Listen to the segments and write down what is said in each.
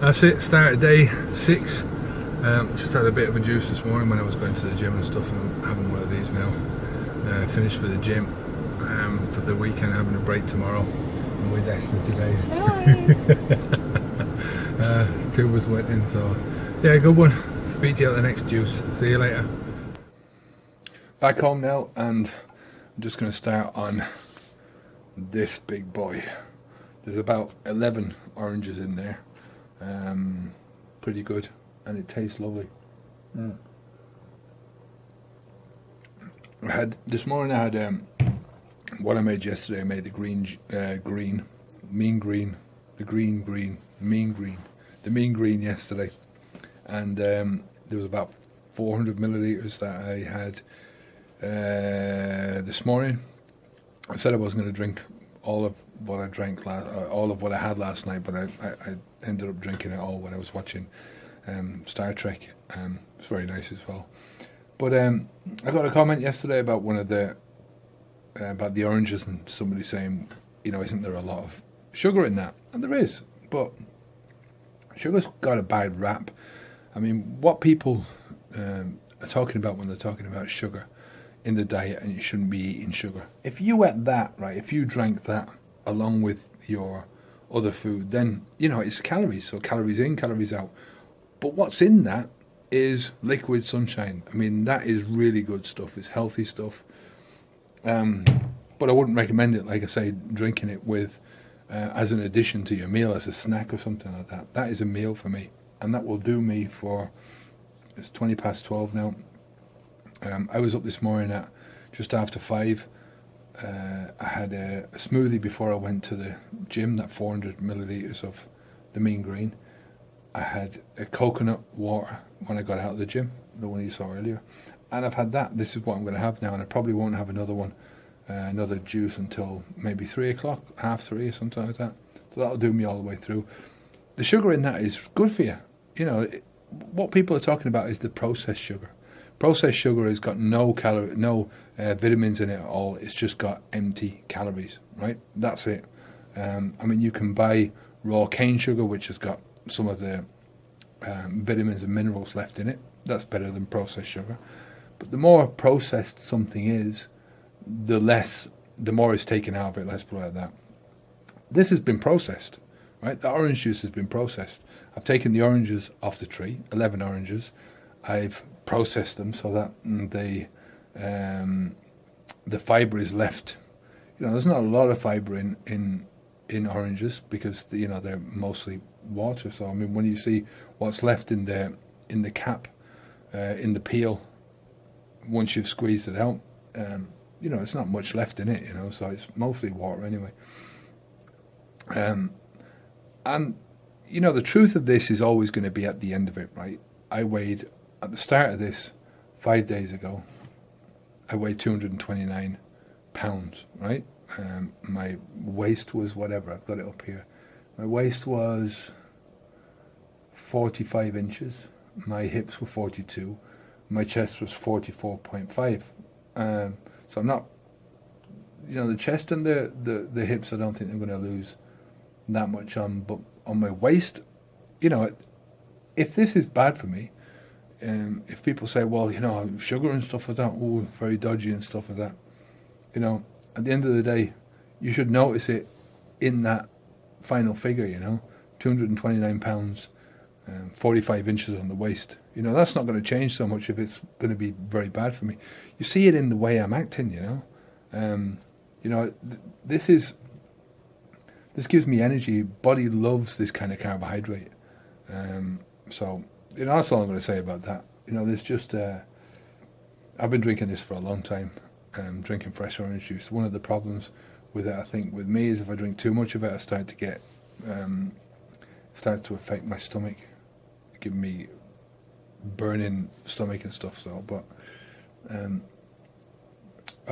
That's it, started day 6. Just had a bit of a juice this morning when I was going to the gym and stuff, and I'm having one of these now. Finished for the gym for the weekend, having a break tomorrow. And with Esther today. Two was went in, so yeah, good one. Speak to you at the next juice. See you later. Back home now, and I'm just going to start on this big boy. There's about 11 oranges in there. Pretty good, and it tastes lovely. This morning I had what I made yesterday. I made the mean green yesterday, and there was about 400 milliliters that I had this morning. I said I wasn't going to drink all of what I drank all of what I had last night, but I ended up drinking it all when I was watching Star Trek. It's very nice as well. But I got a comment yesterday about one of the about the oranges, and somebody saying, you know, isn't there a lot of sugar in that? And there is, but sugar's got a bad rap. I mean, what people are talking about when they're talking about sugar in the diet, and you shouldn't be eating sugar. If you ate that, right, if you drank that along with your other food, then, you know, it's calories, so calories in, calories out. But what's in that is liquid sunshine. I mean, that is really good stuff. It's healthy stuff. But I wouldn't recommend it, like I say, drinking it with as an addition to your meal, as a snack or something like that. That is a meal for me, and that will do me for, it's 12 now. I was up this morning at just after 5. I had a smoothie before I went to the gym, that 400 milliliters of the mean green. I had a coconut water when I got out of the gym, the one you saw earlier. And I've had that. This is what I'm going to have now, and I probably won't have another one, another juice until maybe 3 o'clock, 3:30 or something like that. So that'll do me all the way through. The sugar in that is good for you. You know, what people are talking about is the processed sugar. Processed sugar has got no vitamins in it at all. It's just got empty calories, right? That's it. I mean, you can buy raw cane sugar, which has got some of the vitamins and minerals left in it. That's better than processed sugar. But the more processed something is, the more is taken out of it. Let's put it like that. This has been processed, right? The orange juice has been processed. I've taken the oranges off the tree, 11 oranges. I've processed them so that the fibre is left. You know, there's not a lot of fibre in oranges because you know they're mostly water. So I mean, when you see what's left in the cap, in the peel, once you've squeezed it out, you know, it's not much left in it. You know, so it's mostly water anyway. And you know, the truth of this is always going to be at the end of it, right? I weighed at the start of this 5 days ago. I weighed 229 pounds, right? My waist was whatever. I've got it up here. My waist was 45 inches. My hips were 42. My chest was 44.5. So I'm not, you know, the chest and the hips, I don't think I'm going to lose that much on. But on my waist, you know, if this is bad for me, if people say, well, you know, sugar and stuff like that, oh, very dodgy and stuff like that, you know, at the end of the day, you should notice it in that final figure, you know, 229 pounds, 45 inches on the waist. You know, that's not going to change so much if it's going to be very bad for me. You see it in the way I'm acting, you know. You know, this gives me energy. Body loves this kind of carbohydrate. So, you know, that's all I'm going to say about that. You know, there's just, I've been drinking this for a long time, drinking fresh orange juice. One of the problems with it, I think, with me is if I drink too much of it, I start to affect my stomach, giving me burning stomach and stuff. So, but I'm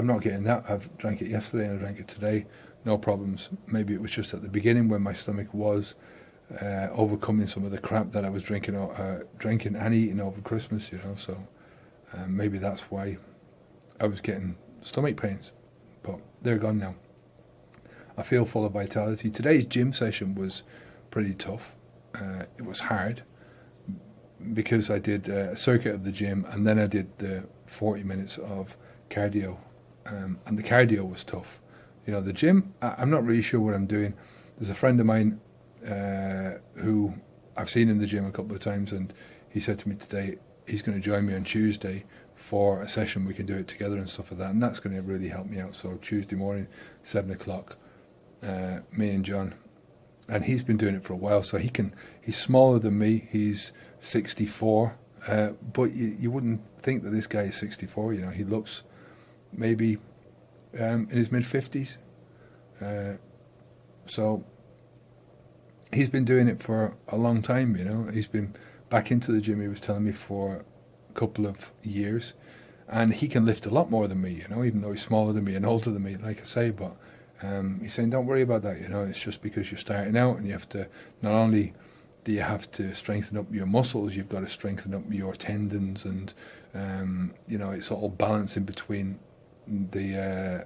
not getting that. I've drank it yesterday and I drank it today. No problems. Maybe it was just at the beginning when my stomach was overcoming some of the crap that I was drinking and eating over Christmas, you know. So maybe that's why I was getting stomach pains. But they're gone now. I feel full of vitality. Today's gym session was pretty tough. it was hard because I did a circuit of the gym and then I did the 40 minutes of cardio, and the cardio was tough. The gym, I'm not really sure what I'm doing. There's a friend of mine who I've seen in the gym a couple of times, and he said to me today he's going to join me on Tuesday for a session. We can do it together and stuff like that, and that's going to really help me out. So Tuesday morning, 7 o'clock, me and John, and he's been doing it for a while, so he's smaller than me. He's 64, but you wouldn't think that this guy is 64. He looks maybe in his mid-50s. So he's been doing it for a long time. He's been back into the gym, he was telling me, for a couple of years, and he can lift a lot more than me, even though he's smaller than me and older than me, like I say. But he's saying, don't worry about that. It's just because you're starting out, and you have to, not only do you have to strengthen up your muscles, you've got to strengthen up your tendons, and it's all balancing between the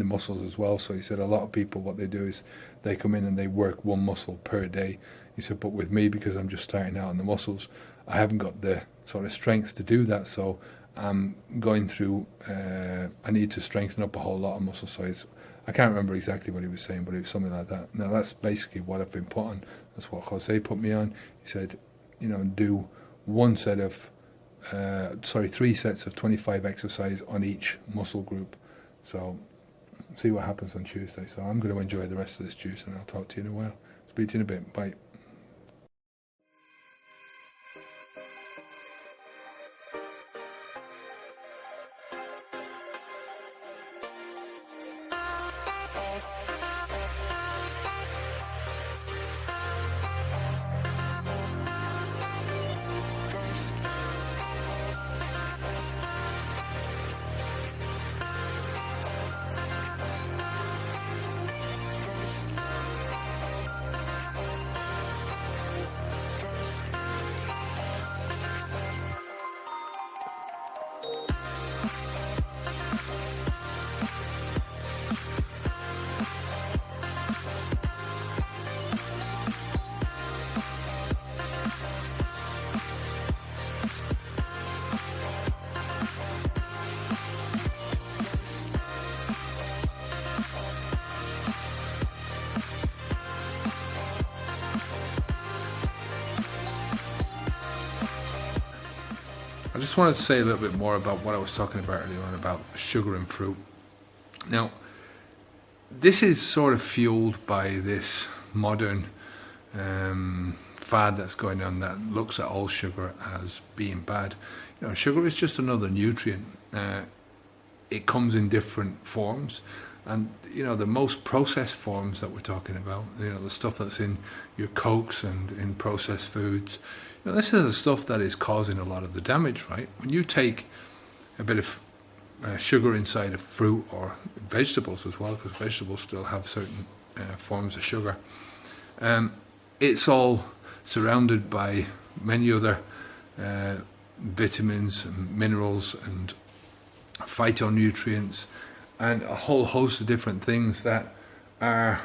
muscles as well. So he said a lot of people, what they do is they come in and they work one muscle per day. He said, but with me, because I'm just starting out on the muscles, I haven't got the sort of strength to do that, so I'm going through, I need to strengthen up a whole lot of muscle. So I can't remember exactly what he was saying, but it was something like that. Now that's basically what I've been put on. That's what Jose put me on. He said, do 3 sets of 25 exercise on each muscle group. So see what happens on Tuesday. So I'm going to enjoy the rest of this juice, and I'll talk to you in a while. Speak to you in a bit. Bye. I just wanted to say a little bit more about what I was talking about earlier on about sugar and fruit. Now, this is sort of fueled by this modern fad that's going on that looks at all sugar as being bad. Sugar is just another nutrient. It comes in different forms, and the most processed forms that we're talking about, the stuff that's in your Cokes and in processed foods, this is the stuff that is causing a lot of the damage, right? When you take a bit of sugar inside of fruit or vegetables as well, because vegetables still have certain forms of sugar, it's all surrounded by many other vitamins and minerals and phytonutrients and a whole host of different things that are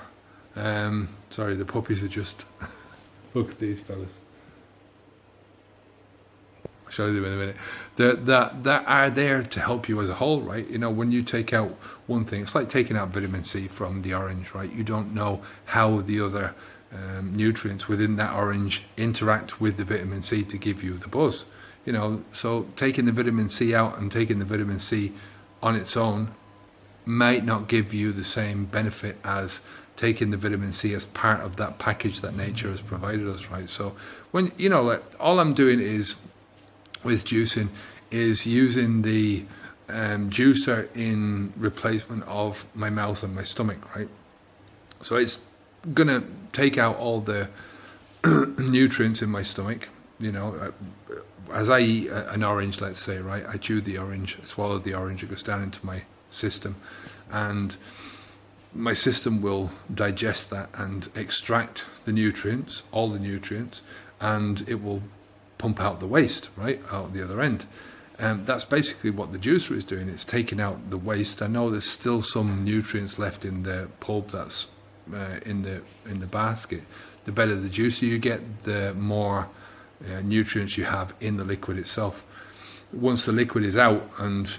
sorry, the puppies are just look at these fellas. I'll show you them in a minute. That are there to help you as a whole, right? When you take out one thing, it's like taking out vitamin C from the orange, right? You don't know how the other nutrients within that orange interact with the vitamin C to give you the buzz. So taking the vitamin C out and taking the vitamin C on its own might not give you the same benefit as taking the vitamin C as part of that package that nature has provided us, right? So when all I'm doing is with juicing is using the juicer in replacement of my mouth and my stomach, right? So it's gonna take out all the nutrients in my stomach. As I eat an orange, let's say, right, I chew the orange, I swallow the orange, it goes down into my system, and my system will digest that and extract the nutrients, all the nutrients, and it will pump out the waste, right, out the other end. That's basically what the juicer is doing. It's taking out the waste. I know there's still some nutrients left in the pulp that's in the basket the better the juicer you get, the more nutrients you have in the liquid itself. Once the liquid is out, and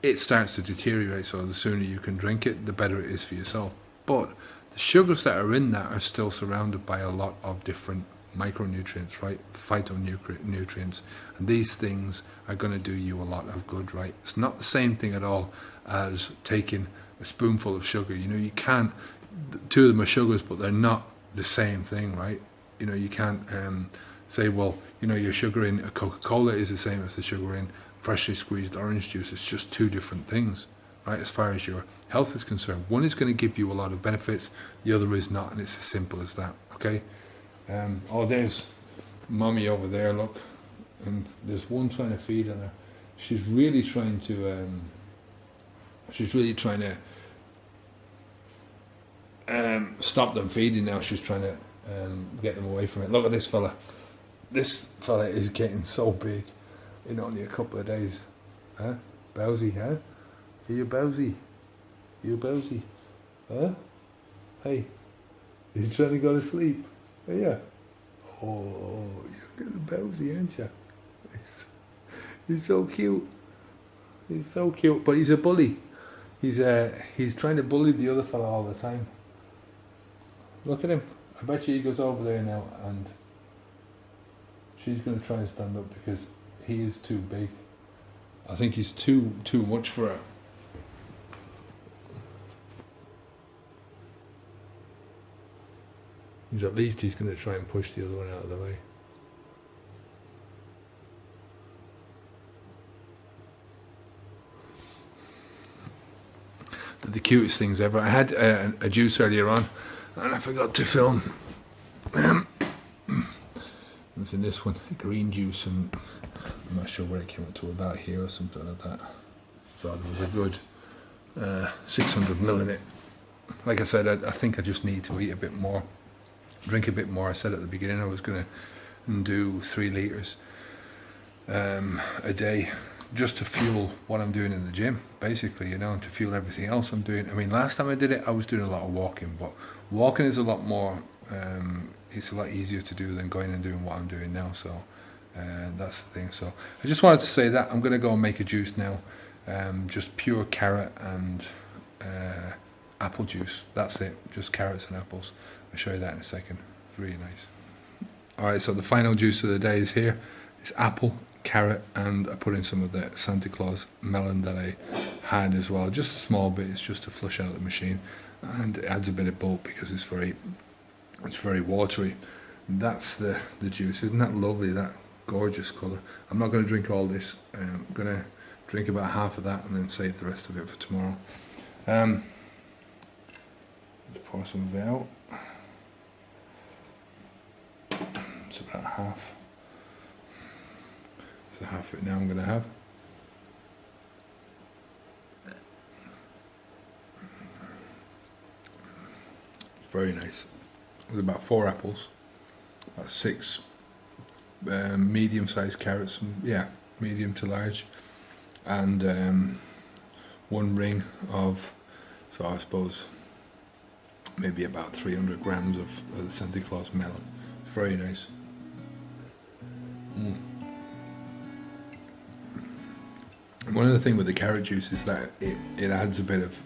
it starts to deteriorate, so the sooner you can drink it, the better it is for yourself. But the sugars that are in that are still surrounded by a lot of different micronutrients, right? Phytonutrients, and these things are going to do you a lot of good, right? It's not the same thing at all as taking a spoonful of sugar. You can't, two of them are sugars, but they're not the same thing, right? You can't say, well, your sugar in a Coca-Cola is the same as the sugar in freshly squeezed orange juice. It's just two different things, right? As far as your health is concerned, one is going to give you a lot of benefits, the other is not, and it's as simple as that. Okay. There's mommy over there, look, and there's one trying to feed on her. She's really trying to stop them feeding now. She's trying to get them away from it. Look at this fella. This fella is getting so big in only a couple of days. Huh? Bowsy, huh? Are you Bowsy? You Bowsy? Huh? Hey, you trying to go to sleep? Yeah. Oh, you're getting Bowsy, aren't you? He's so cute. He's so cute, but he's a bully. He's trying to bully the other fella all the time. Look at him. I bet you he goes over there now, and she's going to try and stand up because he is too big. I think he's too much for her. At least he's going to try and push the other one out of the way. They're the cutest things ever. I had a juice earlier on, and I forgot to film. It's in this one, green juice, and I'm not sure where it came up to, about here or something like that. So there was a good 600 ml in it. Like I said, I think I just need to eat a bit more, drink a bit more. I said at the beginning I was going to do 3 litres a day, just to fuel what I'm doing in the gym, basically, and to fuel everything else I'm doing. I mean, last time I did it, I was doing a lot of walking, but walking is a lot more, it's a lot easier to do than going and doing what I'm doing now, so that's the thing. So I just wanted to say that I'm going to go and make a juice now, just pure carrot and apple juice. That's it, just carrots and apples. I'll show you that in a second. It's really nice. Alright, so the final juice of the day is here. It's apple, carrot, and I put in some of the Santa Claus melon that I had as well, just a small bit. It's just to flush out the machine, and it adds a bit of bulk because it's very watery. That's the juice. Isn't that lovely? That gorgeous colour. I'm not going to drink all this. I'm going to drink about half of that and then save the rest of it for tomorrow. Let's pour some of it out. It's about half. So half of it now I'm going to have. It's very nice. There's about 4 apples, about 6 medium-sized carrots, medium to large, and 1 ring of, so I suppose maybe about 300 grams of the Santa Claus melon. It's very nice. One of the things with the carrot juice is that it adds a bit of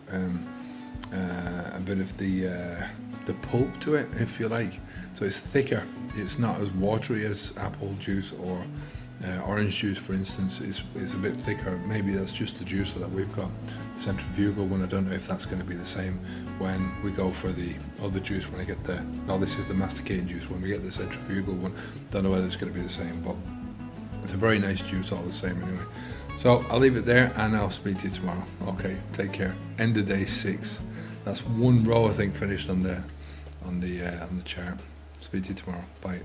the pulp to it, if you like. So it's thicker. It's not as watery as apple juice or orange juice, for instance. It's a bit thicker. Maybe that's just the juicer that we've got, centrifugal one. I don't know if that's going to be the same when we go for the other juice. When I get this is the masticating juice. When we get the centrifugal one, don't know whether it's going to be the same, but it's a very nice juice all the same anyway. So I'll leave it there and I'll speak to you tomorrow. Okay, take care. End of day 6. That's 1 row I think finished on the chart. Speak to you tomorrow. Bye.